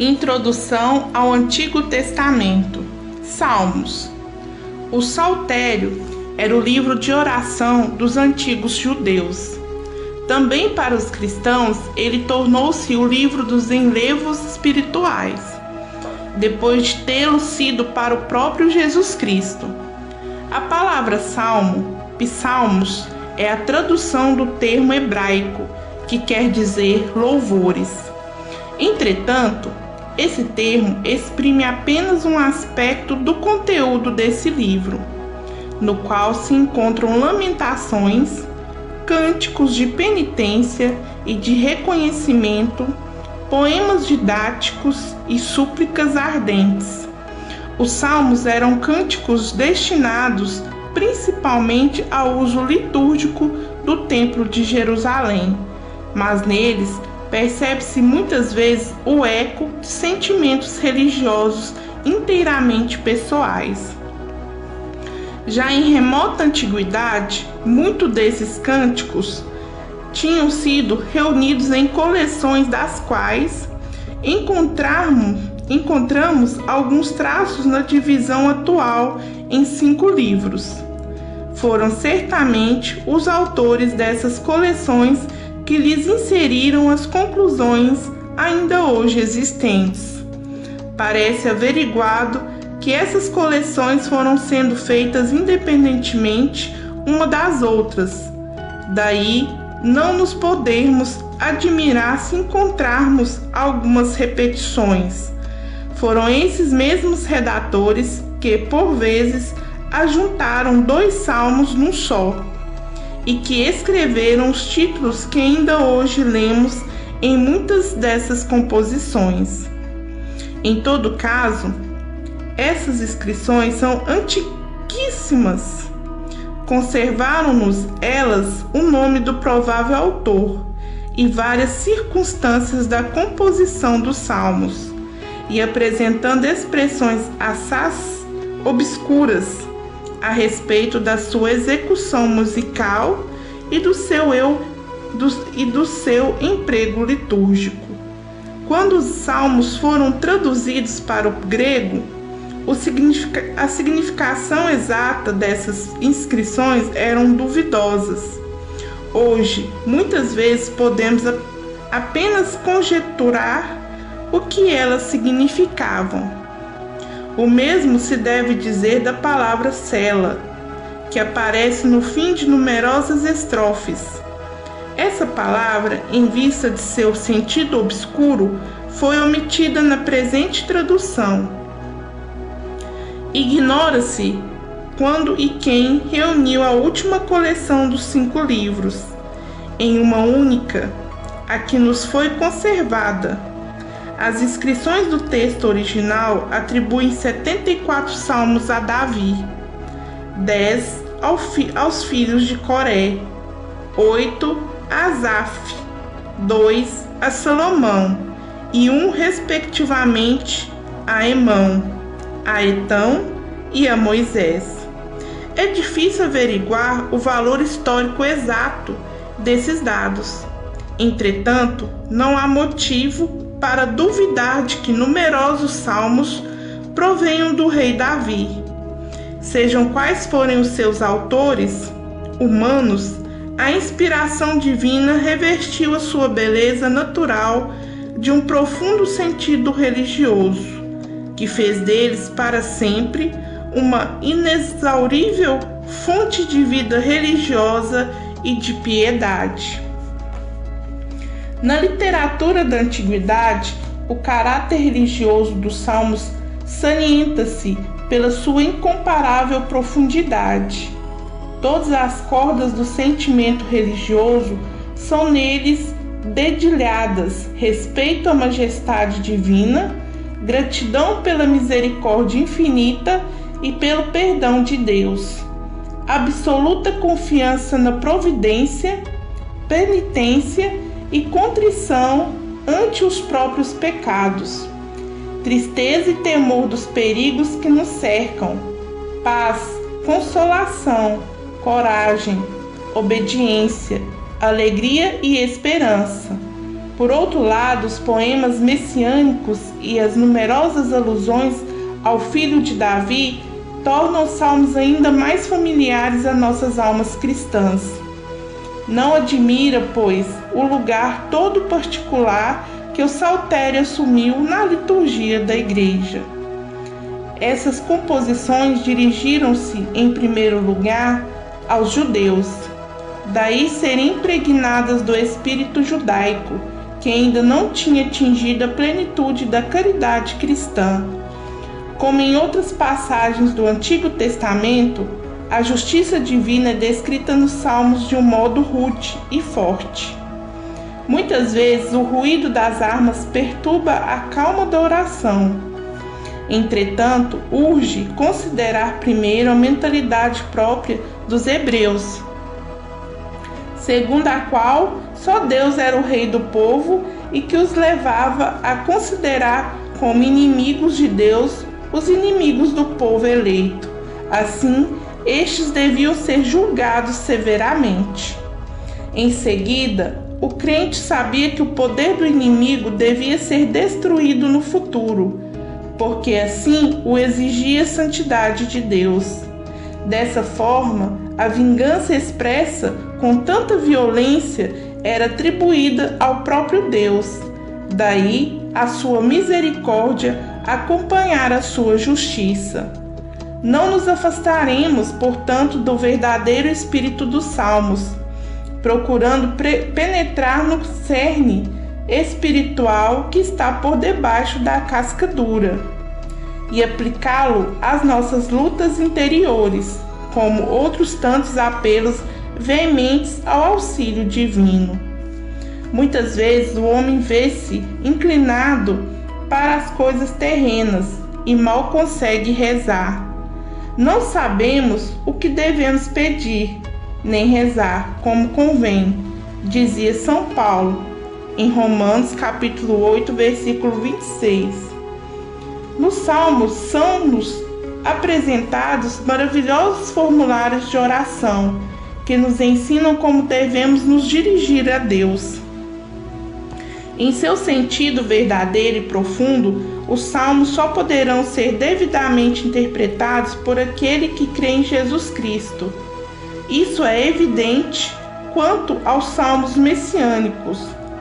Introdução ao Antigo Testamento. Salmos. O Saltério era o livro de oração dos antigos judeus. Também para os cristãos, ele tornou-se o livro dos enlevos espirituais, depois de tê-lo sido para o próprio Jesus Cristo. A palavra salmo, psalmos, é a tradução do termo hebraico, que quer dizer louvores. Entretanto, esse termo exprime apenas um aspecto do conteúdo desse livro, no qual se encontram lamentações, cânticos de penitência e de reconhecimento, poemas didáticos e súplicas ardentes. Os salmos eram cânticos destinados principalmente ao uso litúrgico do Templo de Jerusalém, mas neles percebe-se muitas vezes o eco de sentimentos religiosos inteiramente pessoais. Já em remota antiguidade, muitos desses cânticos tinham sido reunidos em coleções das quais encontramos alguns traços na divisão atual em 5 livros. Foram certamente os autores dessas coleções que lhes inseriram as conclusões ainda hoje existentes. Parece averiguado que essas coleções foram sendo feitas independentemente uma das outras. Daí, não nos podermos admirar se encontrarmos algumas repetições. Foram esses mesmos redatores que, por vezes, ajuntaram 2 salmos num só, e que escreveram os títulos que ainda hoje lemos em muitas dessas composições. Em todo caso, essas inscrições são antiquíssimas. Conservaram-nos elas o nome do provável autor e várias circunstâncias da composição dos salmos, e apresentando expressões assaz obscuras a respeito da sua execução musical e do seu emprego litúrgico. Quando os salmos foram traduzidos para o grego, a significação exata dessas inscrições eram duvidosas. Hoje, muitas vezes podemos apenas conjecturar o que elas significavam. O mesmo se deve dizer da palavra cela, que aparece no fim de numerosas estrofes. Essa palavra, em vista de seu sentido obscuro, foi omitida na presente tradução. Ignora-se quando e quem reuniu a última coleção dos 5 livros, em uma única, a que nos foi conservada. As inscrições do texto original atribuem 74 salmos a Davi, 10 aos filhos de Coré, 8 a Asaf, 2 a Salomão e 1 respectivamente a Emão, a Etão e a Moisés. É difícil averiguar o valor histórico exato desses dados. Entretanto, não há motivo para duvidar de que numerosos salmos provenham do rei Davi. Sejam quais forem os seus autores humanos, a inspiração divina revestiu a sua beleza natural de um profundo sentido religioso, que fez deles para sempre uma inexaurível fonte de vida religiosa e de piedade. Na literatura da antiguidade, o caráter religioso dos salmos salienta-se pela sua incomparável profundidade. Todas as cordas do sentimento religioso são neles dedilhadas: respeito à majestade divina, gratidão pela misericórdia infinita e pelo perdão de Deus, absoluta confiança na providência, penitência e contrição ante os próprios pecados, tristeza e temor dos perigos que nos cercam, paz, consolação, coragem, obediência, alegria e esperança, Por outro lado, os poemas messiânicos e as numerosas alusões ao filho de Davi tornam os salmos ainda mais familiares a nossas almas cristãs. Não admira, pois, o lugar todo particular que o saltério assumiu na liturgia da Igreja. Essas composições dirigiram-se, em primeiro lugar, aos judeus, daí serem impregnadas do espírito judaico, que ainda não tinha atingido a plenitude da caridade cristã. Como em outras passagens do Antigo Testamento, a justiça divina é descrita nos Salmos de um modo rude e forte. Muitas vezes o ruído das armas perturba a calma da oração. Entretanto, urge considerar primeiro a mentalidade própria dos hebreus, segundo a qual só Deus era o rei do povo e que os levava a considerar como inimigos de Deus os inimigos do povo eleito. Assim, estes deviam ser julgados severamente. Em seguida, o crente sabia que o poder do inimigo devia ser destruído no futuro, porque assim o exigia a santidade de Deus. Dessa forma, a vingança expressa com tanta violência era atribuída ao próprio Deus. Daí a sua misericórdia acompanhar a sua justiça. Não nos afastaremos, portanto, do verdadeiro espírito dos Salmos, procurando penetrar no cerne espiritual que está por debaixo da casca dura e aplicá-lo às nossas lutas interiores, como outros tantos apelos veementes ao auxílio divino. Muitas vezes o homem vê-se inclinado para as coisas terrenas e mal consegue rezar. Não sabemos o que devemos pedir, nem rezar como convém, dizia São Paulo, em Romanos capítulo 8, versículo 26. Nos Salmos são-nos apresentados maravilhosos formulários de oração que nos ensinam como devemos nos dirigir a Deus. Em seu sentido verdadeiro e profundo, os salmos só poderão ser devidamente interpretados por aquele que crê em Jesus Cristo. Isso é evidente quanto aos salmos messiânicos,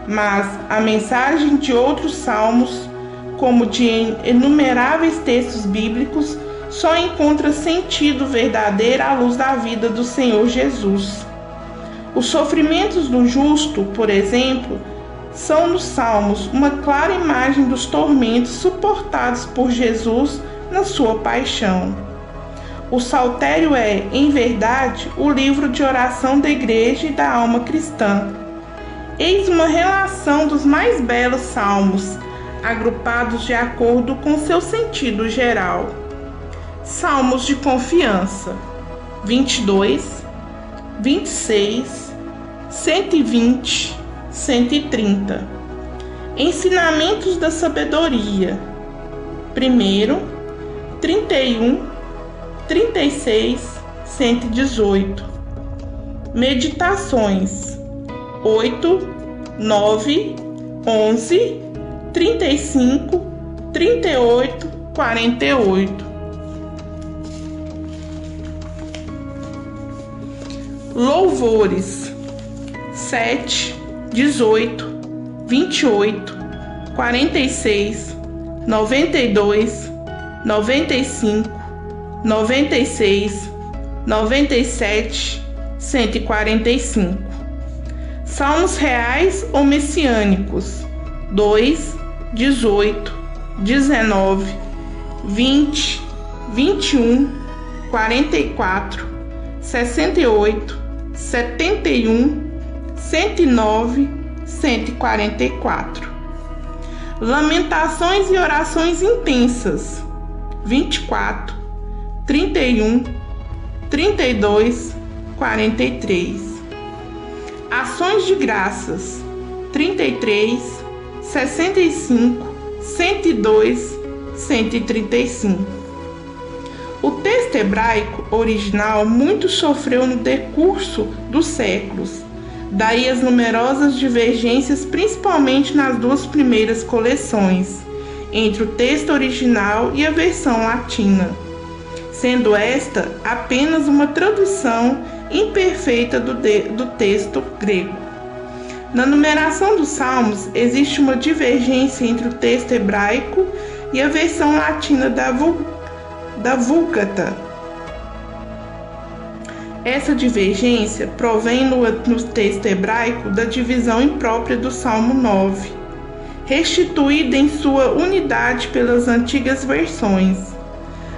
mas a mensagem de outros salmos, como de inumeráveis textos bíblicos, só encontra sentido verdadeiro à luz da vida do Senhor Jesus. Os sofrimentos do justo, por exemplo, são nos Salmos uma clara imagem dos tormentos suportados por Jesus na sua paixão. O Saltério é, em verdade, o livro de oração da Igreja e da alma cristã. Eis uma relação dos mais belos salmos, agrupados de acordo com seu sentido geral. Salmos de confiança: 22, 26, 120, 130. Ensinamentos da sabedoria: 1, 31, 36, 118. Meditações: 8, 9, 11, 35, 38, 48. Louvores: 7, 18, 28, 46, 92, 95, 96, 97, 145. Salmos reais ou messiânicos: 2, 18, 19, 20, 21, 44, 68, 71, 109, 144. Lamentações e orações intensas: 24, 31, 32, 43. Ações de graças: 33, 65, 102, 135. O texto hebraico original muito sofreu no decurso dos séculos. Daí as numerosas divergências, principalmente nas duas primeiras coleções, entre o texto original e a versão latina, sendo esta apenas uma tradução imperfeita do texto grego. Na numeração dos Salmos, existe uma divergência entre o texto hebraico e a versão latina da Vulgata. Essa divergência provém no texto hebraico da divisão imprópria do Salmo 9, restituída em sua unidade pelas antigas versões.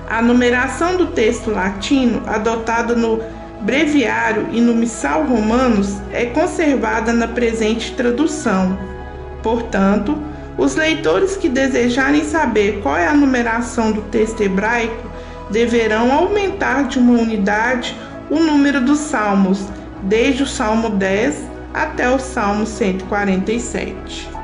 A numeração do texto latino, adotada no Breviário e no Missal Romanos, é conservada na presente tradução. Portanto, os leitores que desejarem saber qual é a numeração do texto hebraico deverão aumentar de uma unidade o número dos salmos, desde o Salmo 10 até o Salmo 147.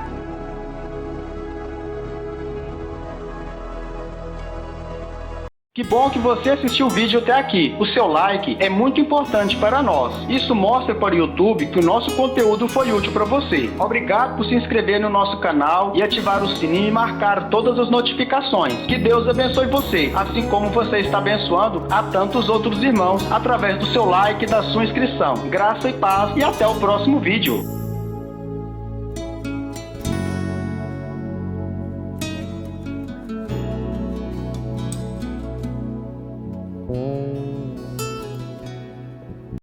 Que bom que você assistiu o vídeo até aqui. O seu like é muito importante para nós. Isso mostra para o YouTube que o nosso conteúdo foi útil para você. Obrigado por se inscrever no nosso canal e ativar o sininho e marcar todas as notificações. Que Deus abençoe você, assim como você está abençoando a tantos outros irmãos através do seu like e da sua inscrição. Graça e paz e até o próximo vídeo.